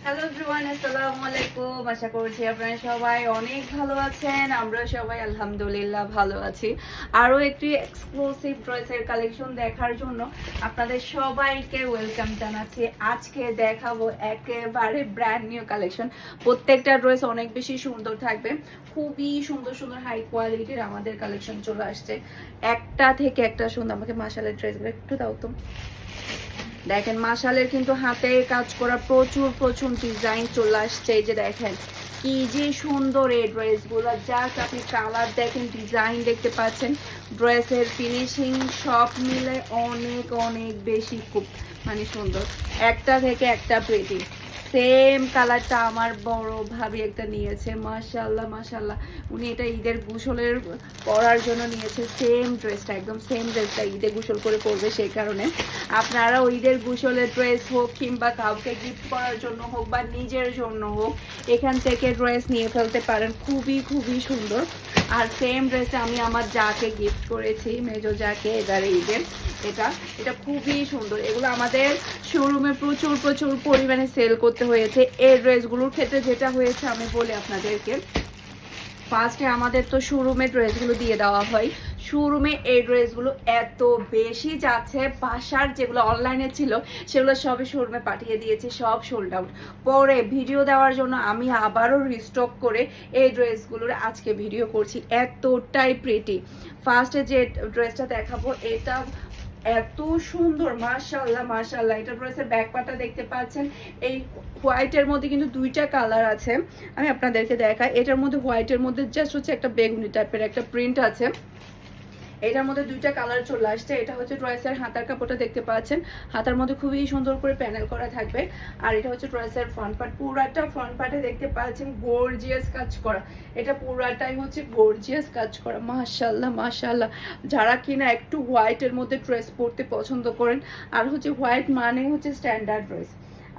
Hello everyone, আসসালামু আলাইকুম। আশা করছি আপনারা সবাই অনেক ভালো আছেন। আমরা সবাই আলহামদুলিল্লাহ ভালো আছি। আরও একটি এক্সক্লুসিভ ড্রেসের কালেকশন দেখার জন্য আপনাদের সবাইকে ওয়েলকাম জানাচ্ছি। আজকে দেখাবো একেবারে ব্র্যান্ড নিউ কালেকশন। প্রত্যেকটা ড্রেস অনেক বেশি সুন্দর থাকবে, খুবই সুন্দর সুন্দর হাই কোয়ালিটির আমাদের কালেকশন চলে আসছে। একটা থেকে একটা সুন্দর। আমাকে মাশালের ড্রেসগুলো একটু দাও তো। দেখেন মাশালের কিন্তু হাতে কাজ করা প্রচুর প্রচুর ডিজাইন চলে আসছে। এই যে দেখেন কি যে সুন্দর এই ড্রেসগুলো, জাস্ট আপনি কালার দেখেন, ডিজাইন দেখতে পাচ্ছেন, ড্রেসের ফিনিশিং সব মিলে অনেক অনেক বেশি খুব সুন্দর। একটা থেকে একটা প্রিটি। সেম কালারটা আমার বড় ভাবি একটা নিয়েছে, মাশাআল্লাহ মাশাআল্লাহ। উনি এটা ঈদের গোসলের পরার জন্য নিয়েছে। সেম ড্রেসটা, একদম সেম ড্রেসটা ঈদে গোসল করে পরবে, সেই কারণে আপনারা ঈদের গোসলের ড্রেস হোক কিংবা কাউকে গিফট করার জন্য হোক বা নিজের জন্য হোক, এখান থেকে ড্রেস নিয়ে ফেলতে পারেন। খুবই খুবই সুন্দর। আর সেম ড্রেসটা আমি আমার যাকে গিফট করেছি, মেজো যাকে, এবারে ঈদের। এটা এটা খুবই সুন্দর। এগুলো আমাদের শোরুমে প্রচুর প্রচুর পরিমাণে সেল করতে হয়েছে। এই ড্রেসগুলোর ক্ষেত্রে যেটা হয়েছে আমি বলি আপনাদেরকে, ফার্স্টে আমাদের তো শোরুমে ড্রেসগুলো দিয়ে দেওয়া হয়। শোরুমে এই ড্রেসগুলো এত বেশি যাচ্ছে, বাসার যেগুলো অনলাইনে ছিল সেগুলো সবই শোরুমে পাঠিয়ে দিয়েছি, সব সোল্ড আউট। পরে ভিডিও দেওয়ার জন্য আমি আবারও রিস্টক করে এই ড্রেসগুলোর আজকে ভিডিও করছি। এতটাই প্রিটি। ফার্স্টে যে ড্রেসটা দেখাবো এটা এত সুন্দর, মাশাআল্লাহ মাশাআল্লাহ। এটা ড্রেসের ব্যাক পার্টটা দেখতে পাচ্ছেন। এই হোয়াইটের মধ্যে কিন্তু দুইটা কালার আছে, আমি আপনাদেরকে দেখাই। এটার মধ্যে হোয়াইটের মধ্যে জাস্ট হচ্ছে একটা বেগুনি টাইপের একটা প্রিন্ট আছে। এটার মধ্যে দুইটা কালার চলে আসছে। এটা হচ্ছে ড্রেসের হাতার কাপড়টা দেখতে পাচ্ছেন, হাতার মধ্যে খুবই সুন্দর করে প্যানেল করা থাকবে। আর এটা হচ্ছে ড্রেসের ফ্রন্ট পার্ট, পুরাটা ফ্রন্ট পার্টে দেখতে পাচ্ছেন গর্জিয়াস কাজ করা। এটা পুরাটাই হচ্ছে গর্জিয়াস কাজ করা, মাশাআল্লাহ মাশাআল্লাহ। যারা কিনা একটু হোয়াইটের মধ্যে ড্রেস পরতে পছন্দ করেন, আর হচ্ছে হোয়াইট মানে হচ্ছে স্ট্যান্ডার্ড ড্রেস।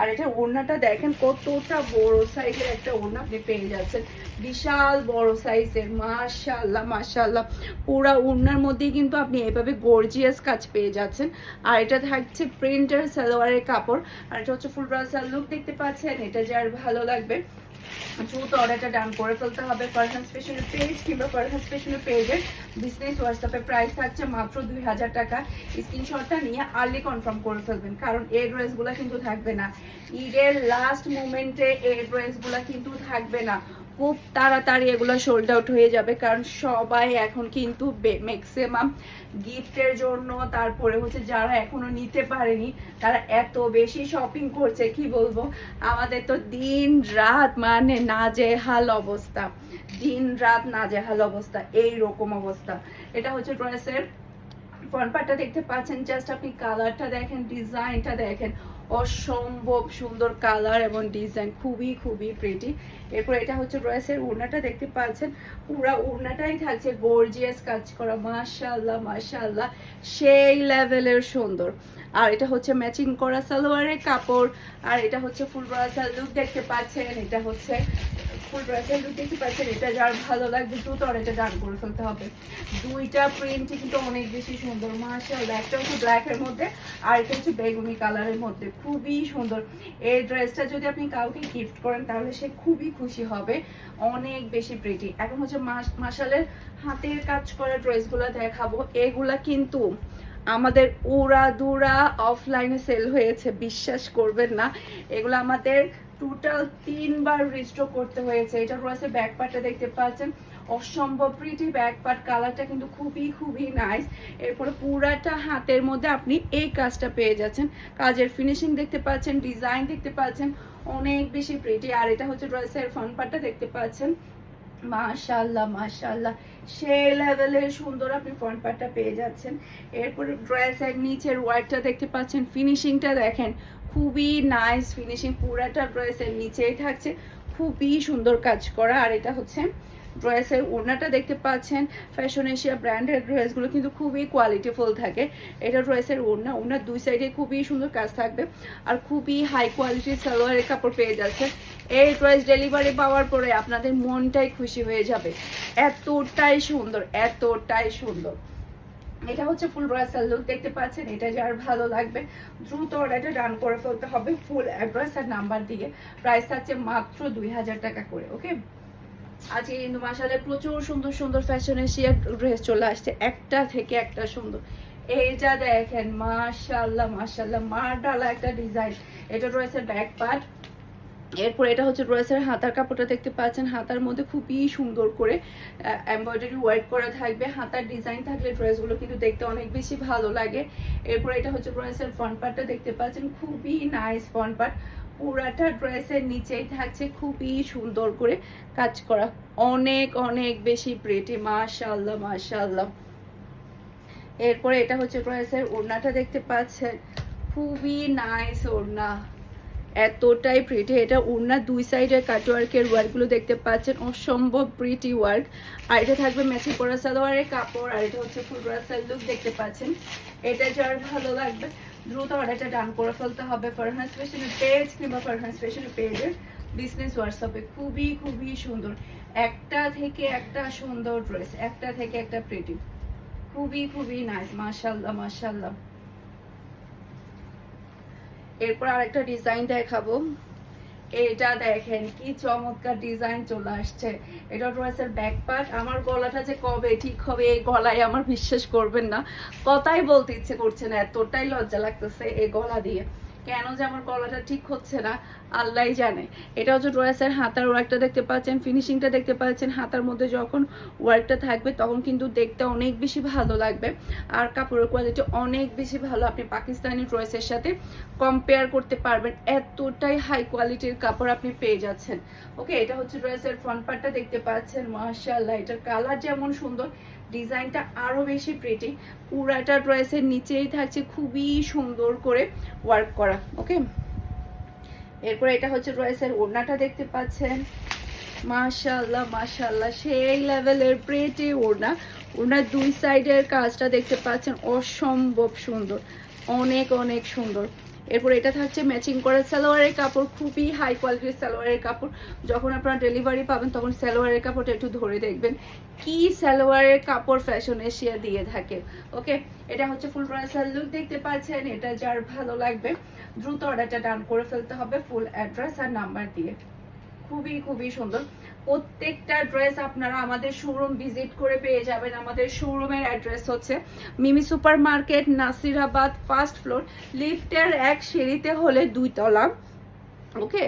আর এটা ওড়নাটা দেখেন কতটা বড় সাইজের একটা ওড়না আপনি পেয়ে যাচ্ছেন, বিশাল বড় সাইজের, মাশাআল্লাহ মাশাআল্লাহ। পুরা ওড়নার মধ্যেই কিন্তু আপনি এভাবে গর্জিয়াস কাজ পেয়ে যাচ্ছেন। আর এটা থাকছে প্রিন্টার সালোয়ারের কাপড়। আর এটা হচ্ছে ফুল ব্রাসাল লুক দেখতে পাচ্ছেন। এটা যার ভালো লাগবে দ্রুত অর্ডারটা ডান করে ফেলতে হবে। ফারহান ফ্যাশনের পেজ কিংবা ফারহান ফ্যাশনের পেজের বিজনেস হোয়াটসঅ্যাপে প্রাইস থাকছে মাত্র 2000 টাকা। স্ক্রিনশটটা নিয়ে আর্লি কনফার্ম করে ফেলবেন, কারণ এই ড্রেসগুলো কিন্তু থাকবে না ঈদের লাস্ট মোমেন্টে। এই ড্রেসগুলো কিন্তু থাকবে না, খুব তাড়াতাড়ি এগুলো সোল্ড আউট হয়ে যাবে। কারণ সবাই এখন কিন্তু ম্যাক্সিমাম গিফটের জন্য, তারপরে হচ্ছে যারা এখনো নিতে পারেনি তারা এত বেশি শপিং করছে, কি বলবো। আমাদের তো দিন রাত নাজেহাল অবস্থা, দিন রাত নাজেহাল অবস্থা, এই রকম অবস্থা। এটা হচ্ছে ড্রেসের ফ্রন্ট পার্টটা দেখতে পাচ্ছেন, জাস্ট আপনি কালারটা দেখেন, ডিজাইনটা দেখেন, অসম্ভব সুন্দর কালার এবং ডিজাইন, খুবই খুবই প্রিটি। এরপর এটা হচ্ছে ড্রেসের ওড়নাটা দেখতে পাচ্ছেন, পুরা ওড়নাটাই থাকছে গর্জিয়াস কাজ করা, মাশাআল্লাহ মাশাআল্লাহ, সেই লেভেলের সুন্দর। আর এটা হচ্ছে ম্যাচিং করা সালোয়ারের কাপড়। আর এটা হচ্ছে ফুল ব্রাসাল লুক দেখতে পাচ্ছেন। এটা হচ্ছে ফুল ব্রাসাল লুক দেখতে পাচ্ছেন। এটা যার ভালো লাগবে দ্রুত এটা ডান করে ফেলতে হবে। দুইটা প্রিন্টই কিন্তু অনেক বেশি সুন্দর, মাশাআল্লাহ। একটা হচ্ছে ব্ল্যাকের মধ্যে আর এটা হচ্ছে বেগুনি কালারের মধ্যে, খুবই সুন্দর। এই ড্রেসটা যদি আপনি কাউকে গিফট করেন তাহলে সে খুবই খুশি হবে, অনেক বেশি প্রিটি। এখন হচ্ছে মাশালের হাতের কাজ করা ড্রেসগুলো দেখাবো। এগুলা কিন্তু আমাদের উড়া দুরা অফলাইনে সেল হয়েছে, বিশ্বাস করবেন না। এগুলো আমাদের টোটাল 3 বার রিস্টক করতে হয়েছে। এটা রয়েছে ব্যাক পার্টটা দেখতে পাচ্ছেন, অসম্ভব প্রিটি ব্যাক পার্ট, কালারটা কিন্তু খুবই খুবই নাইস। এরপরে পুরাটা হাতের মধ্যে আপনি এই কাজটা পেয়ে যাচ্ছেন, কাজের ফিনিশিং দেখতে পাচ্ছেন, ডিজাইন দেখতে পাচ্ছেন, অনেক বেশি প্রিটি। আর এটা হচ্ছে ড্রেসের ফ্রন্ট পার্টটা দেখতে পাচ্ছেন, মাশাআল্লাহ মাশাআল্লাহ, সেই লেভেলের সুন্দর আপনি ফ্রন্ট পার্টটা পেয়ে যাচ্ছেন। এরপরে ড্রেসের নিচের ওয়ার্কটা দেখতে পাচ্ছেন, ফিনিশিংটা দেখেন, খুবই নাইস ফিনিশিং, পুরাটা ড্রেসের নিচেই থাকছে, খুবই সুন্দর কাজ করা। আর এটা হচ্ছে ড্রেসের ওড়নাটা দেখতে পাচ্ছেন, ফ্যাশন এশিয়া ব্র্যান্ডের ড্রেসগুলো কিন্তু খুবই কোয়ালিটিফুল থাকে। এটা ড্রেসের ওড়নার দুই সাইডে খুবই সুন্দর কাজ থাকবে, আর খুবই হাই কোয়ালিটির সালোয়ারের কাপড় পেয়ে যাচ্ছে। এই ড্রেস ডেলিভারি পাওয়ার পরে আপনাদের মনটাই খুশি হয়ে যাবে, এতটাই সুন্দর এতটাই সুন্দর। এটা হচ্ছে ফুল ড্রেসের লুক দেখতে পাচ্ছেন। এটা যার ভালো লাগবে দ্রুত অর্ডারটা ডান করে ফেলতে হবে ফুল অ্যাড্রেস আর নাম্বার দিয়ে। প্রাইস থাকছে মাত্র 2000 টাকা করে। ওকে, আজকে কিন্তু মাশাআল্লাহ প্রচুর সুন্দর সুন্দর ফ্যাশনের শিয়া ড্রেস চলে আসছে, একটা থেকে একটা সুন্দর। এইটা দেখেন মাশাআল্লাহ মাশাআল্লাহ মারডালা একটা ডিজাইন। এটা ড্রেসের ব্যাক পার্ট। এরপর এটা হচ্ছে ড্রেসের হাতার কাপড়টা দেখতে পাচ্ছেন, হাতার মধ্যে খুবই সুন্দর করে এমব্রয়ডারি ওয়ার্ক করা থাকবে। হাতার ডিজাইন থাকলে ড্রেসগুলো কিন্তু দেখতে অনেক বেশি ভালো লাগে। এরপর এটা হচ্ছে ড্রেসের ফ্রন্ট পার্টটা দেখতে পাচ্ছেন, খুবই নাইস ফ্রন্ট পার্ট। পুরাটা ড্রেসের নিচেই থাকছে খুবই সুন্দর করে কাজ করা, অনেক অনেক বেশি প্রিটি, মাশাআল্লাহ মাশাআল্লাহ। এরপরে এটা হচ্ছে ড্রেসের ওড়নাটা দেখতে পাচ্ছেন, খুবই নাইস ওড়না, এতটাই প্রিটি। এটা ওড়নার দুই সাইডের কাটওয়ার্কের ওয়ার্কগুলো দেখতে পাচ্ছেন, অসম্ভব প্রিটি ওয়ার্ক। আর এটা থাকবে ম্যাচিং করা সালোয়ারের কাপড়। আর এটা হচ্ছে ফুল ড্রেসের লুক দেখতে পাচ্ছেন। এটা যার ভালো লাগবে দ্রুত অর্ডারটা ডান করে ফেলতে হবে ফারহানাস ফ্যাশনের পেজ কিংবা ফারহানাস ফ্যাশনের পেজের বিজনেস হোয়াটসঅ্যাপে। খুবই খুবই সুন্দর, একটা থেকে একটা সুন্দর ড্রেস, একটা থেকে একটা প্রিটি, খুবই খুবই নাইস, মাশাআল্লাহ মাশাআল্লাহ। এরপর আরেকটা ডিজাইন দেখাবো। এটা দেখেন কি চমৎকার ডিজাইন চলে আসছে। এটা ড্রেসের ব্যাক পার্ট। আমার গলাটা যে কবে ঠিক হবে এই গলায় আমার বিশ্বাস করবেন না, কথাই বলতে ইচ্ছে করছে না, এতটাই লজ্জা লাগতেছে এই গলা দিয়ে। কেন যে আমার গলাটা ঠিক হচ্ছে না আল্লাহই জানে। এটা হচ্ছে ড্রেসের হাতার ওয়ার্কটা দেখতে পাচ্ছেন, ফিনিশিংটা দেখতে পাচ্ছেন। হাতার মধ্যে যখন ওয়ার্কটা থাকবে তখন কিন্তু দেখতে অনেক বেশি ভালো লাগবে। আর কাপড়ের কোয়ালিটি অনেক বেশি ভালো, আপনি পাকিস্তানি ড্রেসের সাথে কম্পেয়ার করতে পারবেন, এতটাই হাই কোয়ালিটির কাপড় আপনি পেয়ে যাচ্ছেন। ওকে, এটা হচ্ছে ড্রেসের ফ্রন্ট পার্টটা দেখতে পাচ্ছেন, মাশাআল্লাহ। এটার কালার যেমন সুন্দর, ডিজাইনটা আরো বেশি প্রিটি। পুরাটা ড্রেসের নিচেই থাকছে খুবই সুন্দর করে ওয়ার্ক করা। ওকে, এরপর এটা হচ্ছে ড্রেসের ওড়নাটা দেখতে পাচ্ছেন, মাশাআল্লাহ মাশাআল্লাহ সেই লেভেলের প্রিটি ওড়না। ওড়নার দুই সাইডের কাজটা দেখতে পাচ্ছেন, অসম্ভব সুন্দর, অনেক অনেক সুন্দর। এরপর এটা থাকছে ম্যাচিং করা সালোয়ারের কাপড়, খুবই হাই কোয়ালিটির সালোয়ারের কাপড়। যখন আপনারা ডেলিভারি পাবেন তখন সালোয়ারের কাপড়টা একটু ধরে দেখবেন কি সালোয়ারের কাপড় ফ্যাশন এশিয়া দিয়ে থাকে। ওকে, এটা হচ্ছে ফুল ড্রেসের লুক দেখতে পাচ্ছেন। এটা যার ভালো লাগবে দ্রুত অর্ডারটা ডান করে ফেলতে হবে ফুল অ্যাড্রেস আর নাম্বার দিয়ে। খুবই খুবই সুন্দর প্রত্যেকটা ড্রেস আপনারা আমাদের শোরুম ভিজিট করে পেয়ে যাবেন। আমাদের শোরুমের অ্যাড্রেস হচ্ছে Mimi super market, Nasirabad, first floor, লিফটের 1 সিঁড়িতে হলে 2 তলা। ওকে,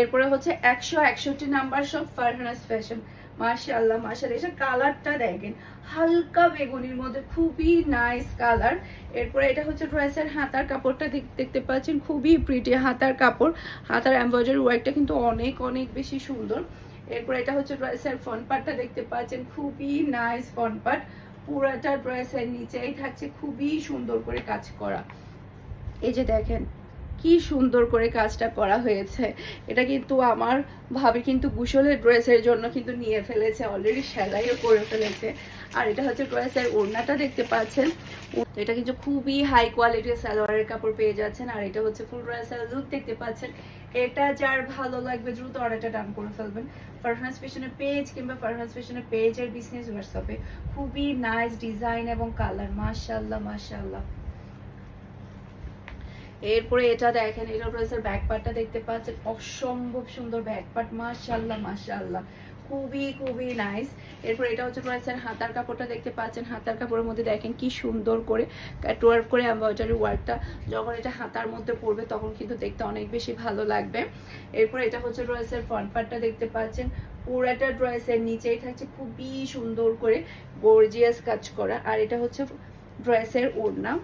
এরপরে হচ্ছে 161 নাম্বার সব ফারহানাস ফ্যাশন। মাশাআল্লাহ মাশাআল্লাহ, এটা কালারটা দেখেন হালকা বেগুনির মধ্যে, খুবই নাইস কালার। এরপরে এটা হচ্ছে ড্রেসের হাতার কাপড়টা দেখতে পাচ্ছেন, খুবই প্রিটি হাতার কাপড়। হাতার এমব্রয়ডারি ওয়ার্কটা কিন্তু অনেক অনেক বেশি সুন্দর। এরপর এটা হচ্ছে ড্রেসের ফ্রন্ট পার্টটা দেখতে পাচ্ছেন, খুবই নাইস ফ্রন্ট পার্ট। পুরাটা ড্রেসের নিচেই থাকছে খুবই সুন্দর করে কাজ করা। এই যে দেখেন কি সুন্দর করে কাজটা করা হয়েছে। এটা কিন্তু আমার ভাবি কিন্তু গুশলের ড্রেসের জন্য কিন্তু নিয়ে ফেলেছে, অলরেডি সেলাইও করে ফেলেছে। আর এটা হচ্ছে ড্রেসের ওড়নাটা দেখতে পাচ্ছেন, এটা কিন্তু খুবই হাই কোয়ালিটির সালোয়ারের কাপড় পেয়ে যাচ্ছেন। আর এটা হচ্ছে ফুল ড্রেসের লুক দেখতে পাচ্ছেন। এটা যার ভালো লাগবে দ্রুত অর্ডারটা ডান করে ফেলবেন ফারহানাস ফ্যাশনের পেজ কিংবা ফারহানাস ফ্যাশনের পেজের বিজনেস হোয়াটসঅ্যাপে। খুবই নাইস ডিজাইন এবং কালার, মাশাআল্লাহ মাশাআল্লাহ। এরপরে এটা দেখেন, এটা ড্রেসের ব্যাক পার্টটা দেখতে পাচ্ছেন, অসম্ভব সুন্দর ব্যাক পার্ট, মাশাআল্লাহ মাশাআল্লাহ, খুবই খুবই নাইস। এরপর এটা হচ্ছে ড্রেসের হাতার কাপড়টা দেখতে পাচ্ছেন। হাতার কাপড়ের মধ্যে দেখেন কি সুন্দর করে কাটওয়ার্ক করে এমব্রয়ডারি ওয়ার্কটা, যখন এটা হাতার মধ্যে পড়বে তখন কিন্তু দেখতে অনেক বেশি ভালো লাগবে। এরপর এটা হচ্ছে ড্রেসের ফ্রন্ট পার্টটা দেখতে পাচ্ছেন, পুরাটা ড্রেসের নিচেই থাকছে খুবই সুন্দর করে গর্জিয়াস কাজ করা। আর এটা হচ্ছে ড্রেসের ওড়না,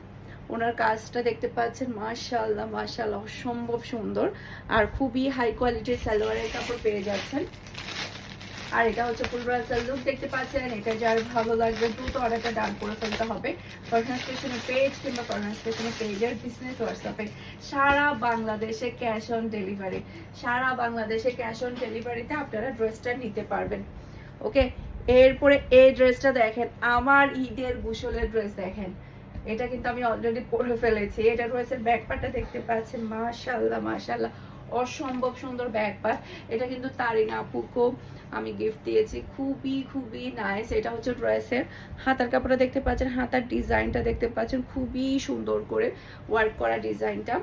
ওনার কাজটা দেখতে পাচ্ছেন, মাশাআল্লাহ মাশাআল্লাহ, অসম্ভব সুন্দর। আর খুবই হাই কোয়ালিটির সালোয়ারের কাপড় পেয়ে যাচ্ছেন। আর এটা হচ্ছে ফুল ড্রেসের লুক দেখতে পাচ্ছেন। এটা যার ভালো লাগবে দ্রুত অর্ডারটা ডান করে ফেলতে হবে ফারহানাস ফ্যাশনের পেজ কিংবা ফারহানাস ফ্যাশনের পেজের বিজনেস হোয়াটসঅ্যাপে। সারা বাংলাদেশে ক্যাশ অন ডেলিভারি, সারা বাংলাদেশে ক্যাশ অন ডেলিভারিতে আপনারা ড্রেসটা নিতে পারবেন। ওকে, এরপরে এই ড্রেসটা দেখেন, আমার ঈদের গোসলের ড্রেস দেখেন, এটা কিন্তু আমি অলরেডি পরে ফেলেছি। এটা ড্রেসের ব্যাক পার্টটা দেখতে পাচ্ছেন, মাশাআল্লাহ মাশাআল্লাহ, অসম্ভব সুন্দর ব্যাক পার্ট। এটা কিন্তু তারিনা আপুকে আমি গিফট দিয়েছি, খুবই খুবই নাইস। এটা হচ্ছে ড্রেসের হাতার কাপড়টা দেখতে পাচ্ছেন, হাতার ডিজাইনটা দেখতে পাচ্ছেন, খুবই সুন্দর করে ওয়ার্ক করা ডিজাইনটা।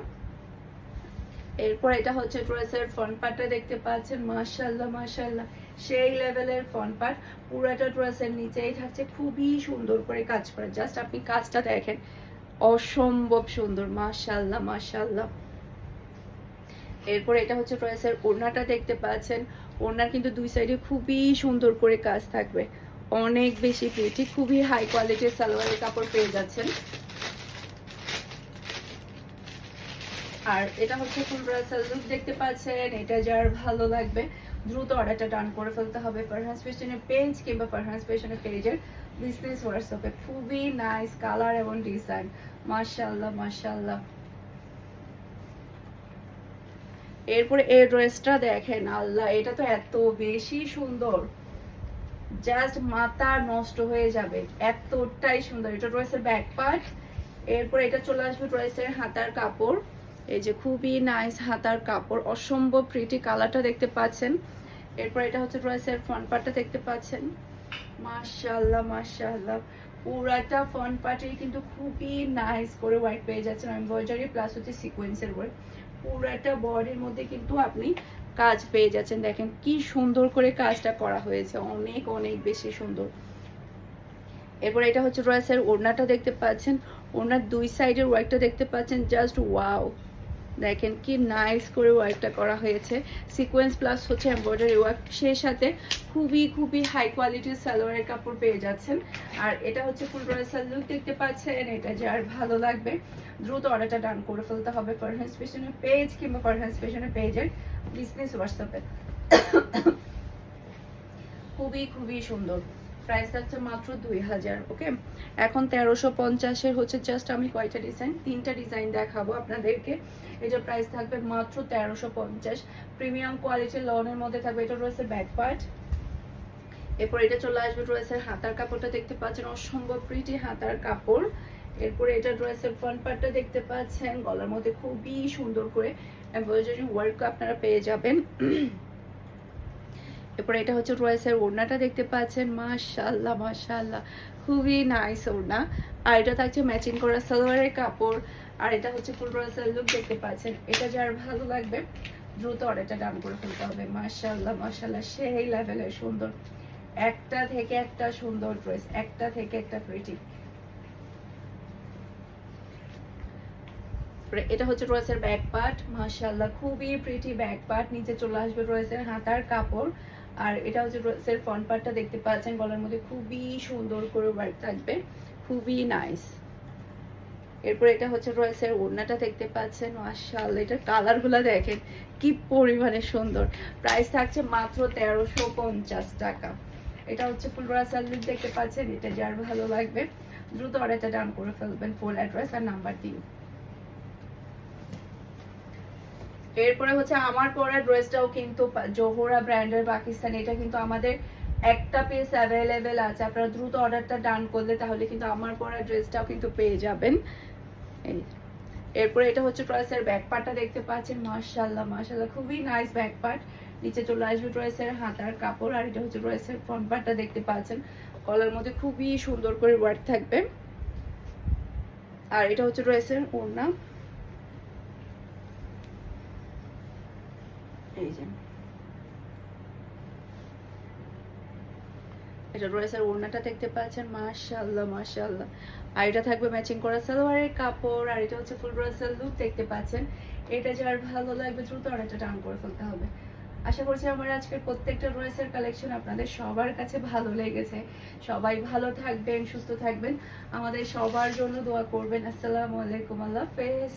এরপর এটা হচ্ছে ড্রেসের ফ্রন্ট পার্টটা দেখতে পাচ্ছেন, মাশাআল্লাহ মাশাআল্লাহ সেই লেভেলের ফ্রন্ট পার্ট। পুরোটা ড্রেসের নিচেই থাকছে খুবই সুন্দর করে কাজ করা, জাস্ট আপনি কাজটা দেখেন, অসম্ভব সুন্দর, মাশাআল্লাহ মাশাআল্লাহ। এরপর এটা হচ্ছে ড্রেসের ওড়নাটা দেখতে পাচ্ছেন, ওড়নার কিন্তু দুই সাইডে খুবই সুন্দর করে কাজ থাকবে, অনেক বেশি প্রিটি, খুবই হাই কোয়ালিটির সালোয়ারের কাপড় পেয়ে যাচ্ছেন। আর এটা হচ্ছে ফুল ড্রেসের লুক দেখতে পাচ্ছেন। এটা যার ভালো লাগবে দ্রুত অর্ডারটা ডান করে ফেলতে হবে ফারহানাস ফ্যাশনের পেজ কিংবা ফারহানাস ফ্যাশনের পেজের বিজনেস হোয়াটসঅ্যাপে। খুবই নাইস কালার এবং ডিজাইন, মাশাআল্লাহ মাশাআল্লাহ। এরপরে এই ড্রেসটা দেখেন, আল্লাহ এটা তো এত বেশি সুন্দর, জাস্ট মাথা নষ্ট হয়ে যাবে, এতটাই সুন্দর। এটা ড্রেসের ব্যাক পার্ট। এরপর এটা চলে আসবে ড্রেসের হাতার কাপড়, এই যে খুবই নাইস হাতার কাপড়, অসম্ভব প্রিটি কালারটা দেখতে পাচ্ছেন। এরপর এটা হচ্ছে ড্রেসের ফ্রন্ট পার্টটা দেখতে পাচ্ছেন, মাশাআল্লাহ মাশাআল্লাহ। পুরাটা ফ্রন্ট পার্টে কিন্তু খুবই নাইস করে ওয়ার্ক পেয়ে যাচ্ছেন, এমব্রয়ডারি প্লাস হচ্ছে সিকোয়েন্সের ওয়ার্ক। পুরাটা বডির মধ্যে কিন্তু আপনি কাজ পেয়ে যাচ্ছেন, দেখেন কি সুন্দর করে কাজটা করা হয়েছে, অনেক অনেক বেশি সুন্দর। এরপর এটা হচ্ছে ড্রেসের ওড়নাটা দেখতে পাচ্ছেন, ওড়নার দুই সাইডের ওয়ার্কটা দেখতে পাচ্ছেন, জাস্ট ওয়াও, দেখেন কি নাইস করে ওয়ার্কটা করা হয়েছে, সিকোয়েন্স প্লাস হচ্ছে এমব্রয়ডারি ওয়ার্ক, সেই সাথে খুবই খুবই হাই কোয়ালিটির সালোয়ারের কাপড় পেয়ে যাচ্ছেন। আর এটা হচ্ছে ফুল ড্রেসের লুক দেখতে পাচ্ছেন। এটা যার ভালো লাগবে দ্রুত অর্ডারটা ডান করে ফেলতে হবে ফারহানাস ফ্যাশনের পেজ কিংবা ফারহানাস ফ্যাশনের পেজের বিজনেস হোয়াটসঅ্যাপে। খুবই খুবই সুন্দর, প্রাইস আছে মাত্র 2000। ওকে, এখন 1350-এর হচ্ছে জাস্ট আমি কয়টা ডিজাইন, 3টা ডিজাইন দেখাবো আপনাদেরকে। এটা প্রাইস থাকবে মাত্র 1350, প্রিমিয়াম কোয়ালিটির লনের মধ্যে থাকবে। এটা রয়েছে ব্যাক পার্ট। এরপর এটা চলে আসবে ড্রেসের হাতার কাপড়টা দেখতে পাচ্ছেন, অসম্ভব প্রিটি হাতার কাপড়। এরপরে এটা ড্রেসের ফ্রন্ট পার্টটা দেখতে পাচ্ছেন, গলার মধ্যে খুবই সুন্দর করে এমব্রয়ডারি ওয়ার্ক আপনারা পেয়ে যাবেন। এরপরে এটা হচ্ছে ড্রেসের ওড়নাটা দেখতে পাচ্ছেন, মাশাআল্লাহ মাশাআল্লাহ খুবই নাইস ওড়না। আর এটা থাকছে ম্যাচিং করা সালোয়ারের কাপড়। আর এটা হচ্ছে ফুল ড্রেসের লুক দেখতে পাচ্ছেন। এটা যার ভালো লাগবে দ্রুত অর্ডারটা ডান করে ফেলতে হবে। মাশাআল্লাহ মাশাআল্লাহ সেই লেভেলের সুন্দর, একটা থেকে একটা সুন্দর ড্রেস, একটা থেকে একটা প্রিটি। এটা হচ্ছে ড্রেসের ব্যাক পার্ট, মাশাআল্লাহ খুবই প্রিটি ব্যাক পার্ট। নিচে চলে আসবে ড্রেসের হাতার কাপড়। আর এটা হচ্ছে ড্রেসের ফ্রন্ট পার্টটা দেখতে পাচ্ছেন, গলার মধ্যে খুবই সুন্দর করে ওয়ার্ক থাকবে, খুবই নাইস। এরপর এটা হচ্ছে ড্রেসের ওড়নাটা দেখতে পাচ্ছেন, মাশাআল্লাহ এটার কালারগুলো দেখেন কি পরিমাণে সুন্দর। প্রাইস থাকছে মাত্র 1350 টাকা। এটা হচ্ছে ফুল ড্রেসের লুক দেখতে পাচ্ছেন। এটা যার ভালো লাগবে দ্রুত অর্ডারটা ডান করে ফেলবেন, ফুল অ্যাড্রেস আর নাম্বার দিন। এরপরে হচ্ছে আমার পরা ড্রেসটাও কিন্তু জোহরা ব্র্যান্ডের পাকিস্তানি, এটা কিন্তু আমাদের একটা পিস অ্যাভেলেবেল আছে, আপনারা দ্রুত অর্ডারটা ডান করলে তাহলে কিন্তু আমার পরা ড্রেসটাও কিন্তু পেয়ে যাবেন। এরপরে এটা হচ্ছে ড্রেসের ব্যাক পার্টটা দেখতে পাচ্ছেন, মাশাআল্লাহ মাশাআল্লাহ খুবই নাইস ব্যাক পার্ট। নিচে চলে আসবে ড্রেসের হাতার কাপড়। আর এটা হচ্ছে ড্রেসের ফ্রন্ট পার্টটা দেখতে পাচ্ছেন, গলার মধ্যে খুবই সুন্দর করে ওয়ার্ক থাকবে। আর এটা হচ্ছে ড্রেসের ওড়না, এই যে এটা ড্রেসের ওড়নাটা দেখতে পাচ্ছেন, মাশাআল্লাহ মাশাআল্লাহ। আর এটা থাকবে ম্যাচিং করা সালোয়ারের কাপড়। আর এটা হচ্ছে ফুল ড্রেসের লুক দেখতে পাচ্ছেন। এটা যার ভালো লাগবে দ্রুত অর্ডারটা ডান করে ফেলতে হবে। আশা করছি আমার আজকের প্রত্যেকটা ড্রেসের কালেকশন আপনাদের সবার কাছে ভালো লেগেছে। সবাই ভালো থাকবেন, সুস্থ থাকবেন, আমাদের সবার জন্য দোয়া করবেন। আসসালামু আলাইকুম, আল্লাহ হাফেজ।